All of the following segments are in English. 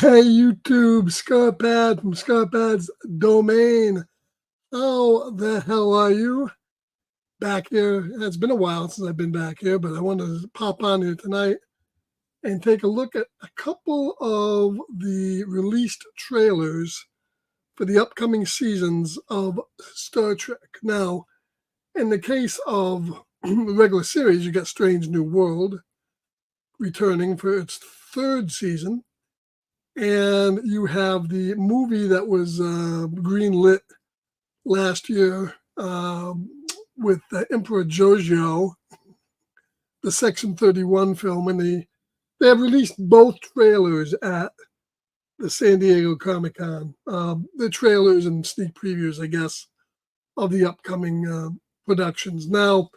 Hey YouTube, Scarpad from Scarpad's Domain. How the hell are you? Back here. It's been a while since I've been back here, but I wanted to pop on here tonight and take a look at a couple of the released trailers for the upcoming seasons of Star Trek. Now, in the case of the regular series, you got Strange New World returning for its third season. And you have the movie that was greenlit last year with Emperor Giorgio, the Section 31 film, and they have released both trailers at the San Diego Comic-Con. The trailers and sneak previews, I guess, of the upcoming productions. Now,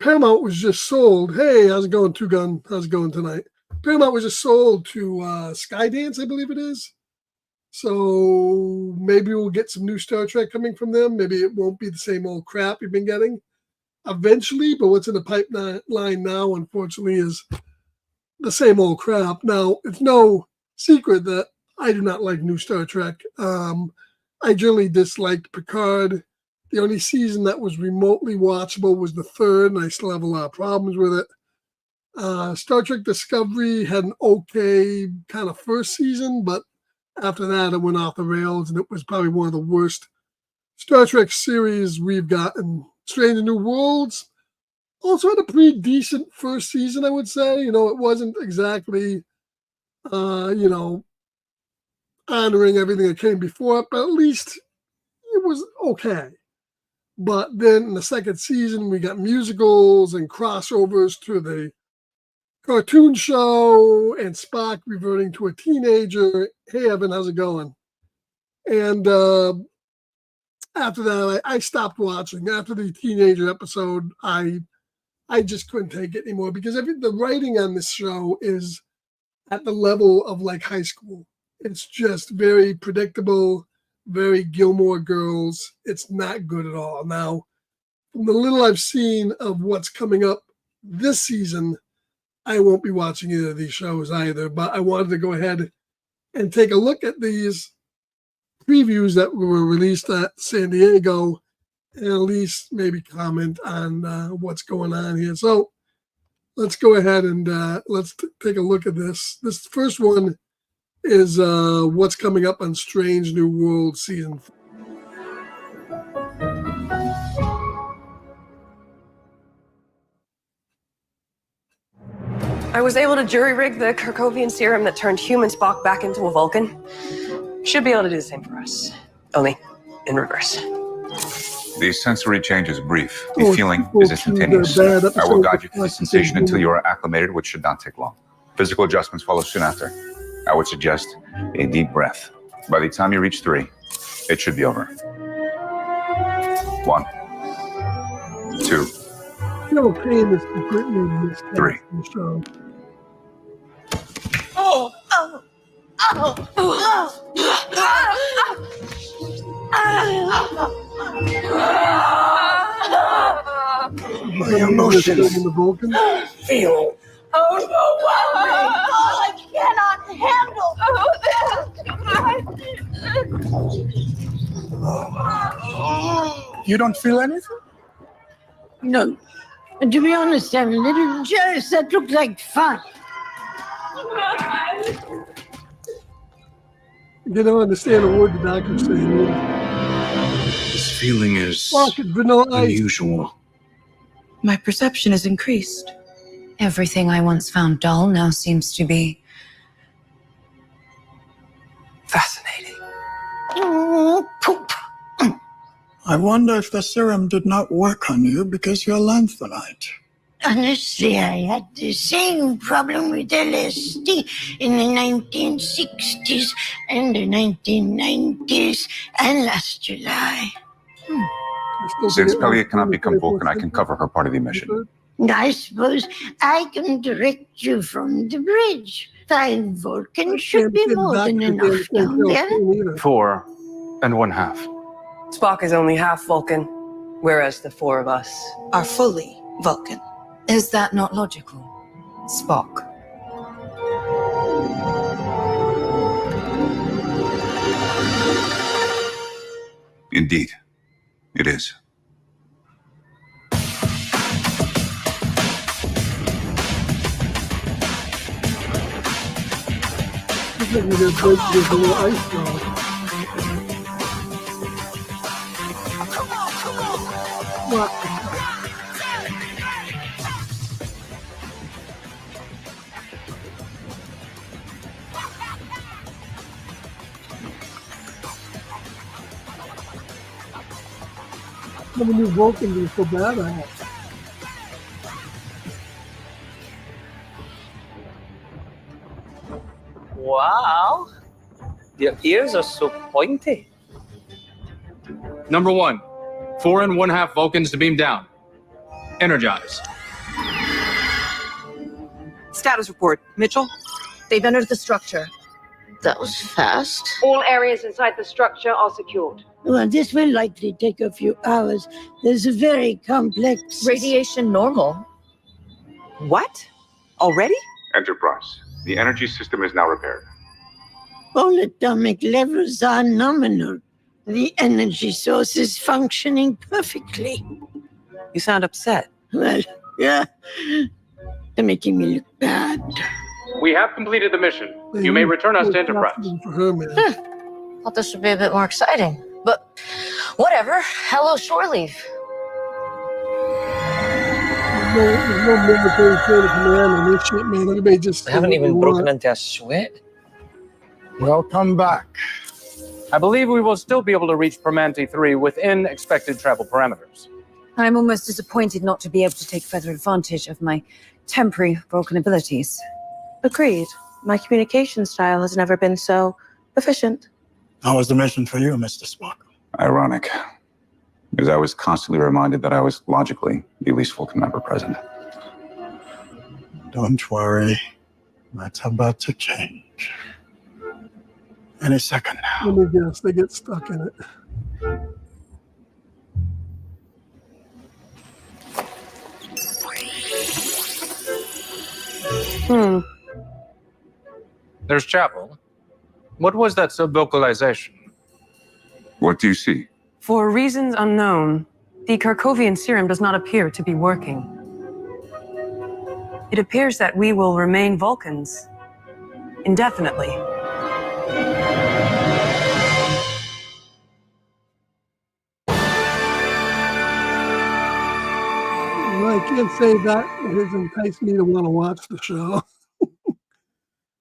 Paramount was just sold. Hey, how's it going, Two Gun? How's it going tonight? Paramount was just sold to Skydance, I believe it is. So maybe we'll get some new Star Trek coming from them. Maybe it won't be the same old crap you've been getting eventually, but what's in the pipeline now, unfortunately, is the same old crap. Now, it's no secret that I do not like new Star Trek. I generally disliked Picard. The only season that was remotely watchable was the third, and I still have a lot of problems with it. Star Trek Discovery had an okay kind of first season, but after that it went off the rails, and it was probably one of the worst Star Trek series we've gotten. Strange New Worlds also had a pretty decent first season, I would say. You know, it wasn't exactly, honoring everything that came before it, but at least it was okay. But then in the second season, we got musicals and crossovers to the cartoon show and Spock reverting to a teenager. Hey, Evan, how's it going? And after that, I stopped watching. After the teenager episode, I just couldn't take it anymore because the writing on this show is at the level of like high school. It's just very predictable, very Gilmore Girls. It's not good at all. Now, from the little I've seen of what's coming up this season, I won't be watching either of these shows either, but I wanted to go ahead and take a look at these previews that were released at San Diego and at least maybe comment on what's going on here. So let's go ahead and let's take a look at this. This first one is what's coming up on Strange New World Season 4. I was able to jury-rig the Kirkovian serum that turned human Spock back into a Vulcan. Should be able to do the same for us. Only in reverse. The sensory change is brief. The feeling is instantaneous. I will guide you through the sensation until you are acclimated, which should not take long. Physical adjustments follow soon after. I would suggest a deep breath. By the time you reach 3, it should be over. 1, 2, No pain is completely missed. 3. Oh, oh, oh, oh, My emotions feel overwhelming. Oh, I cannot handle. You don't feel anything? No. And to be honest, I'm a little jealous. That looks like fun. You don't understand a word the doctor's saying. This feeling is Vanilla Ice. unusual. My perception has increased. Everything I once found dull now seems to be fascinating. Oh, poop. I wonder if the serum did not work on you because you're lanthanite. Honestly, I had the same problem with LSD in the 1960s and the 1990s and last July. Since Pelia cannot become Vulcan, I can cover her part of the mission. I suppose I can direct you from the bridge. 5 Vulcans should be more than enough down there. 4 1/2. Spock is only half Vulcan, whereas the 4 of us Are fully Vulcan. Is that not logical? Spock. Indeed, it is. Looks like we're gonna break this little ice wall. What? Some of the new Vulcans are so badass. Wow. Your ears are so pointy. Number 1, 4 1/2 Vulcans to beam down. Energize. Status report. Mitchell? They've entered the structure. That was fast. All areas inside the structure are secured. Well, this will likely take a few hours. There's a very complex Radiation normal. What? Already? Enterprise, the energy system is now repaired. All atomic levels are nominal. The energy source is functioning perfectly. You sound upset. Well, yeah. They're making me look bad. We have completed the mission. You may return us to Enterprise. For her, man. Thought this would be a bit more exciting. But whatever. Hello, shore leave. There's no military chain of command on this shit, man. Everybody just. I haven't even broken into a sweat. Welcome back. I believe we will still be able to reach Permanente 3 within expected travel parameters. I'm almost disappointed not to be able to take further advantage of my temporary Vulcan abilities. Agreed. My communication style has never been so efficient. How was the mission for you, Mr. Spock? Ironic, because I was constantly reminded that I was logically the least Vulcan member present. Don't worry. That's about to change. Any second now. Let me guess, they get stuck in it. There's Chapel. What was that subvocalization? What do you see? For reasons unknown, the Karkovian serum does not appear to be working. It appears that we will remain Vulcans indefinitely. Well, I can't say that has enticed me to want to watch the show.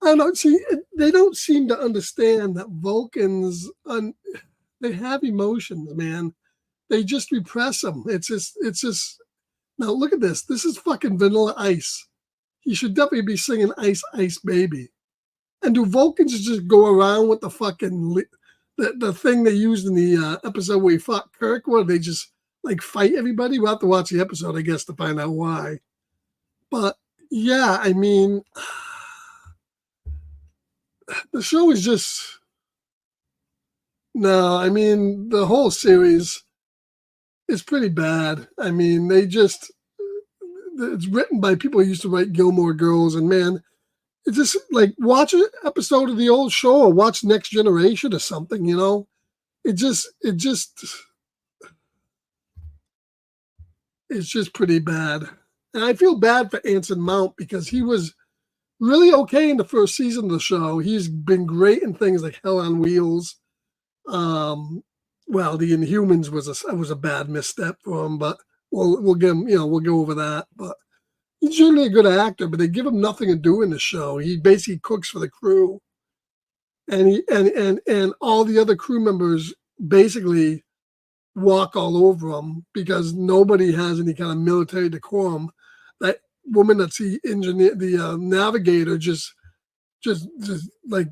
I don't see. They don't seem to understand that Vulcans, they have emotions, man. They just repress them. It's just. Now look at this. This is fucking Vanilla Ice. He should definitely be singing "Ice, Ice, Baby." And do Vulcans just go around with the fucking the thing they used in the episode where he fought Kirk? Or they just like fight everybody? We'll have to watch the episode, I guess, to find out why. But yeah, I mean. The show is just no. I mean, the whole series is pretty bad. I mean, it's written by people who used to write Gilmore Girls, and man, it's just like watch an episode of the old show or watch Next Generation or something. You know, it's just pretty bad, and I feel bad for Anson Mount because he was really okay in the first season of the show. He's been great in things like Hell on Wheels. Well, the Inhumans was a bad misstep for him, but we'll give him, we'll go over that. But he's generally a good actor, but they give him nothing to do in the show. He basically cooks for the crew, and and all the other crew members basically walk all over him because nobody has any kind of military decorum. That woman that's the engineer, the navigator, just like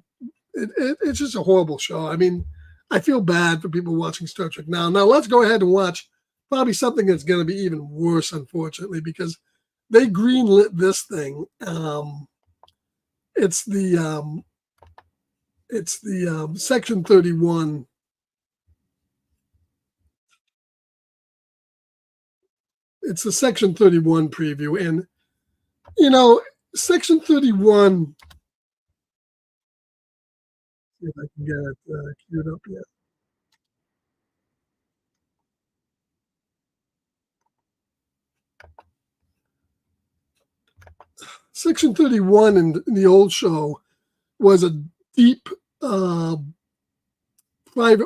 it's just a horrible show. I mean, I feel bad for people watching Star Trek now. Now let's go ahead and watch probably something that's going to be even worse, unfortunately, because they greenlit this thing. It's the Section 31. It's the Section 31 preview, and Section 31. See if I can get it queued up yet. Section 31 in the old show was a deep private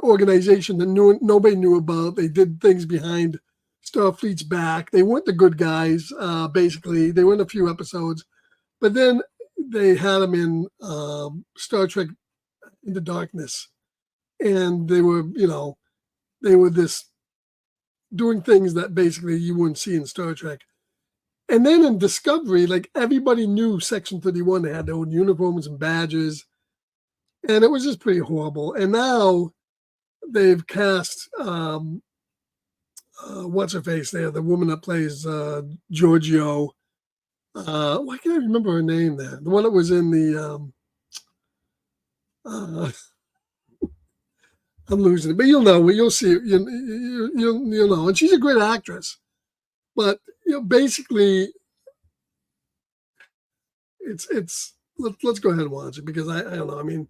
organization that nobody knew about. They did things behind Starfleet's back. They weren't the good guys, basically. They were in a few episodes. But then they had them in Star Trek Into Darkness. And they were, this doing things that basically you wouldn't see in Star Trek. And then in Discovery, like everybody knew Section 31. They had their own uniforms and badges. And it was just pretty horrible. And now they've cast, what's her face there? The woman that plays Giorgio. Why can't I remember her name there? The one that was in the, I'm losing it, but you'll know, you'll see it. You'll know. And she's a great actress. But basically, let's go ahead and watch it because I don't know. I mean,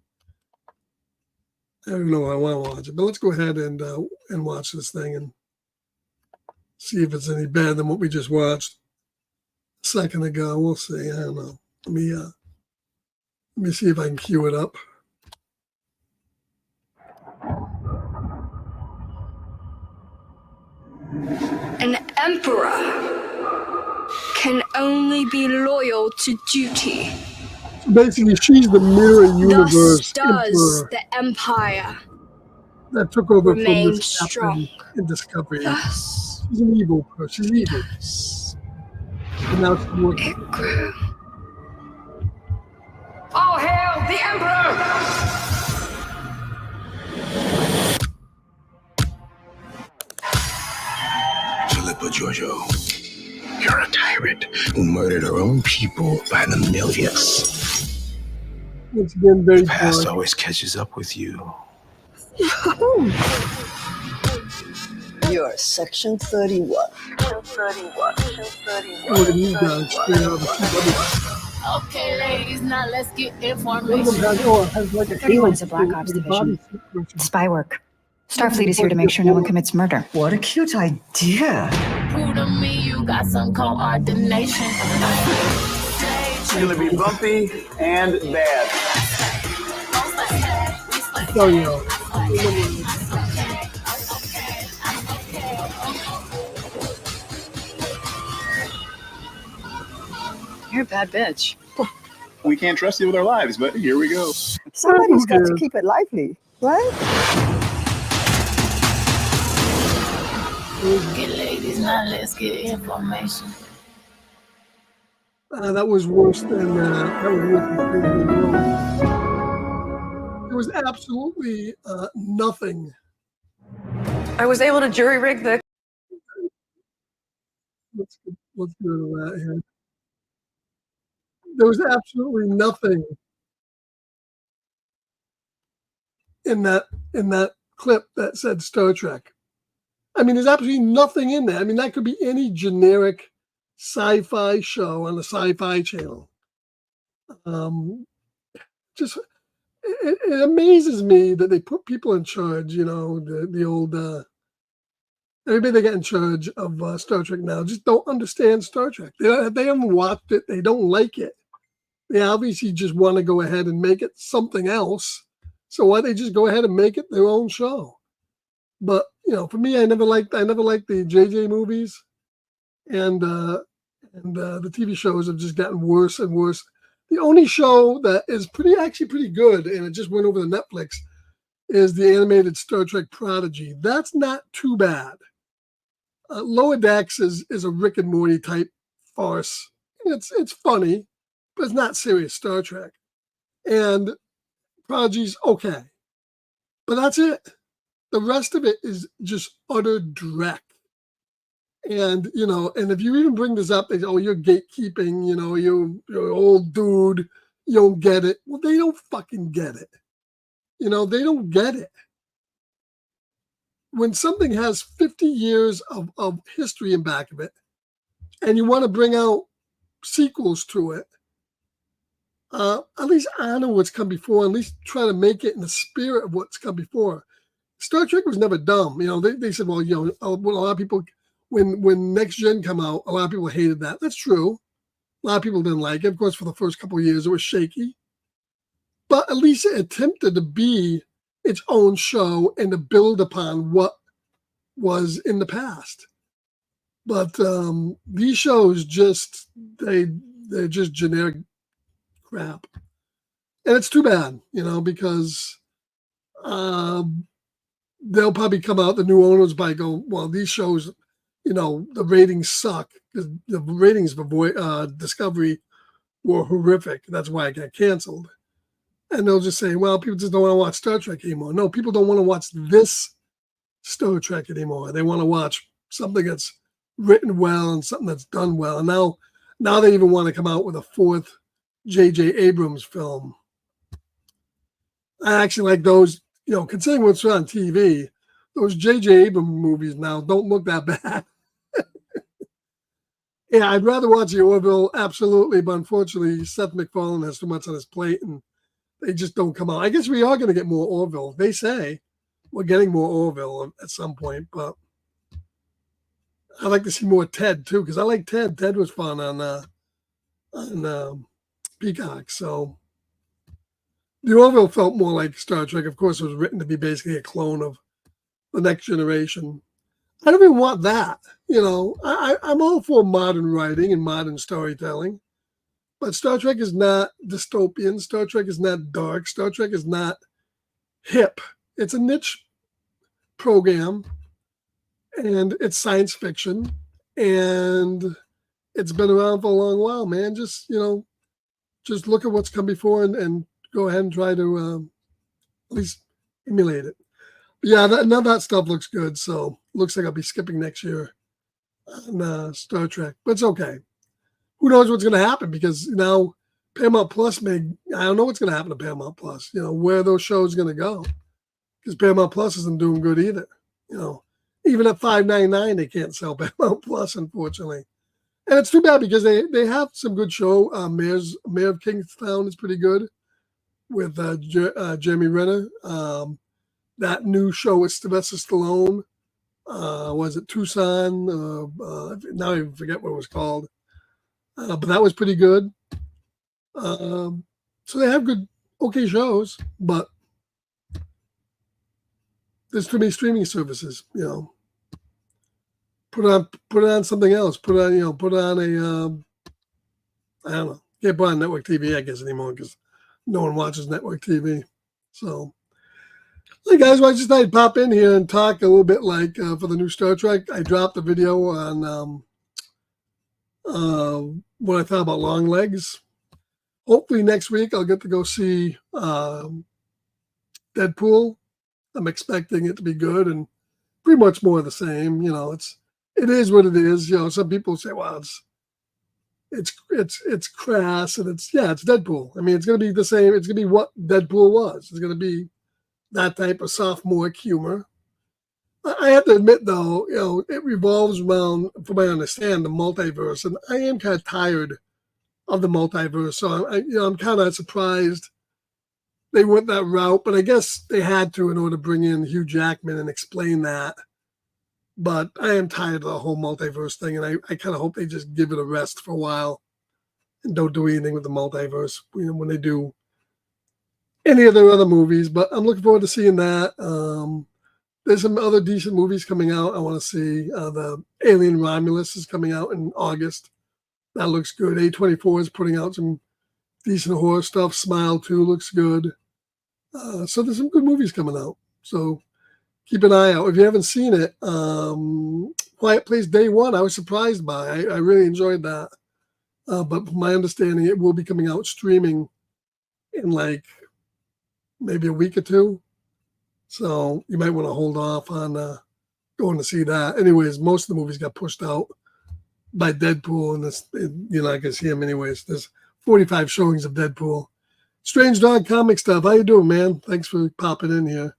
I don't know if I want to watch it, but let's go ahead and watch this thing and see if it's any better than what we just watched a second ago. We'll see. I don't know. Let me see if I can cue it up. An emperor can only be loyal to duty. Basically, she's the mirror universe Thus does emperor the empire that took over from remain this strong. captain in Discovery. Thus, She's an evil person. She's evil. And now she's working. it grew. All hail the emperor! Philippa Giorgio, you're a tyrant who murdered her own people by the millions. It's been very the past dark. always catches up with you. You're Section 31. Look at these guys straight out of the CW. Okay, ladies, now let's get One of information. them has like a 31's a Black Ops division. Spy work. Starfleet is here to make sure no one commits murder. What a cute idea. Prove to me you got some coordination. It's gonna be bumpy and bad. Oh, yeah. You're a bad bitch. We can't trust you with our lives, but here we go. Somebody's got to keep it lively, right? Okay, ladies, now let's get information. That was worse than there was absolutely nothing. I was able to jury rig the. Let's go to that here. There was absolutely nothing in that clip that said Star Trek. I mean, there's absolutely nothing in there. I mean, that could be any generic sci-fi show on the Sci-Fi Channel. Just it amazes me that they put people in charge. You know, the old everybody they get in charge of Star Trek now just don't understand Star Trek. They haven't watched it. They don't like it. They obviously just want to go ahead and make it something else. So why don't they just go ahead and make it their own show? But you know, for me, I never liked the JJ movies, and the TV shows have just gotten worse and worse. The only show that is actually pretty good, and it just went over to Netflix, is the animated Star Trek Prodigy. That's not too bad. Lower Decks is a Rick and Morty type farce. It's funny, but it's not serious Star Trek. And Prodigy's okay, but that's it. The rest of it is just utter dreck. And, you know, and if you even bring this up, they say, oh, you're gatekeeping, you know, you're an old dude, you don't get it. Well, they don't fucking get it. You know, they don't get it. When something has 50 years of history in back of it, and you want to bring out sequels to it, at least honor what's come before, at least try to make it in the spirit of what's come before. Star Trek was never dumb. You know, they said, well, you know, a lot of people, when Next Gen come out, a lot of people hated that. That's true. A lot of people didn't like it. Of course, for the first couple of years, it was shaky. But at least it attempted to be its own show and to build upon what was in the past. But these shows they're just generic crap. And it's too bad, because they'll probably come out, the new owners by go, well, these shows, the ratings suck, because the ratings for Discovery were horrific. That's why it got canceled. And they'll just say, well, people just don't want to watch Star Trek anymore. No, people don't want to watch this Star Trek anymore. They want to watch something that's written well and something that's done well. And now they even want to come out with a fourth J.J. Abrams film. I actually like those, considering what's on TV, those J.J. Abrams movies now don't look that bad. Yeah, I'd rather watch the Orville, absolutely, but unfortunately, Seth MacFarlane has too much on his plate, and they just don't come out. I guess we are going to get more Orville. They say we're getting more Orville at some point, but I'd like to see more Ted, too, because I like Ted. Ted was fun on Peacock, so... The Orville felt more like Star Trek. Of course, it was written to be basically a clone of The Next Generation. I don't even want that. I'm all for modern writing and modern storytelling. But Star Trek is not dystopian. Star Trek is not dark. Star Trek is not hip. It's a niche program. And it's science fiction. And it's been around for a long while, man. Just look at what's come before and go ahead and try to at least emulate it. But yeah, none of that stuff looks good. So looks like I'll be skipping next year on Star Trek. But it's okay. Who knows what's going to happen? Because now Paramount Plus I don't know what's going to happen to Paramount Plus. Where those shows are going to go. Because Paramount Plus isn't doing good either. Even at $5.99, they can't sell Paramount Plus, unfortunately. And it's too bad because they have some good show. Mayor of Kingstown is pretty good with Jeremy Renner. That new show with Sylvester Stallone, was it Tucson? Now I forget what it was called. But that was pretty good. So they have okay shows, but there's too many streaming services, Put it on something else. Put on a, I don't know. Can't put on network TV, I guess, anymore because no one watches network TV. So, hey guys, well, I just thought I'd pop in here and talk a little bit for the new Star Trek. I dropped a video on what I thought about Long Legs. Hopefully next week I'll get to go see Deadpool. I'm expecting it to be good and pretty much more of the same. It is what it is. Some people say, well, it's crass and it's Deadpool. I mean, it's going to be the same. It's going to be what Deadpool was. It's going to be that type of sophomore humor. I have to admit, though, it revolves around, from what I understand, the multiverse, and I am kind of tired of the multiverse. So I'm kind of surprised they went that route, but I guess they had to in order to bring in Hugh Jackman and explain that. But I am tired of the whole multiverse thing, and I kind of hope they just give it a rest for a while and don't do anything with the multiverse when they do any of their other movies. But I'm looking forward to seeing that. There's some other decent movies coming out. I want to see the Alien Romulus is coming out in August. That looks good. A24 is putting out some decent horror stuff. Smile 2 looks good. So there's some good movies coming out. So keep an eye out. If you haven't seen it, Quiet Place Day 1, I was surprised by. I really enjoyed that. But from my understanding, it will be coming out streaming in maybe a week or two. So you might want to hold off on going to see that. Anyways, most of the movies got pushed out by Deadpool, and you're not going to see them anyways. There's 45 showings of Deadpool. Strange Dog comic stuff. How you doing, man? Thanks for popping in here.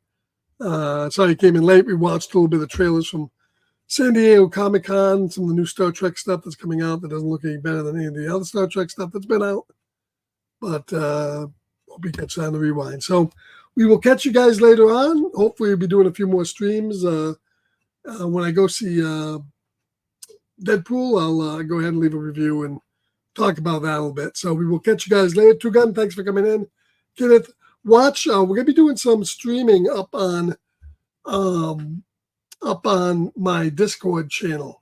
Sorry you came in late. We watched a little bit of trailers from San Diego Comic-Con, some of the new Star Trek stuff that's coming out that doesn't look any better than any of the other Star Trek stuff that's been out. But hope you catch that on the rewind. So we will catch you guys later on. Hopefully we'll be doing a few more streams. When I go see Deadpool, I'll go ahead and leave a review and talk about that a little bit. So we will catch you guys later. Two Gun, thanks for coming in. Kenneth, watch. We're gonna be doing some streaming up on my Discord channel,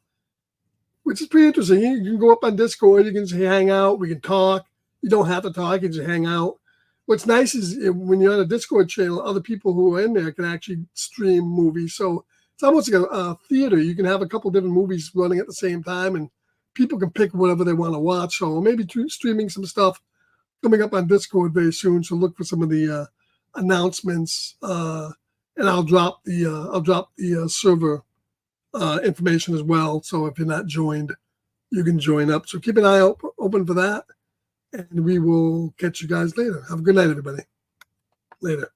which is pretty interesting. You can go up on Discord. You can just hang out. We can talk. You don't have to talk. You can just hang out. What's nice is when you're on a Discord channel, other people who are in there can actually stream movies. So it's almost like a theater. You can have a couple different movies running at the same time, and people can pick whatever they want to watch. So maybe streaming some stuff coming up on Discord very soon. So look for some of the announcements, and I'll drop the server information as well. So if you're not joined, you can join up. So keep an eye open for that, and we will catch you guys later. Have a good night, everybody. Later.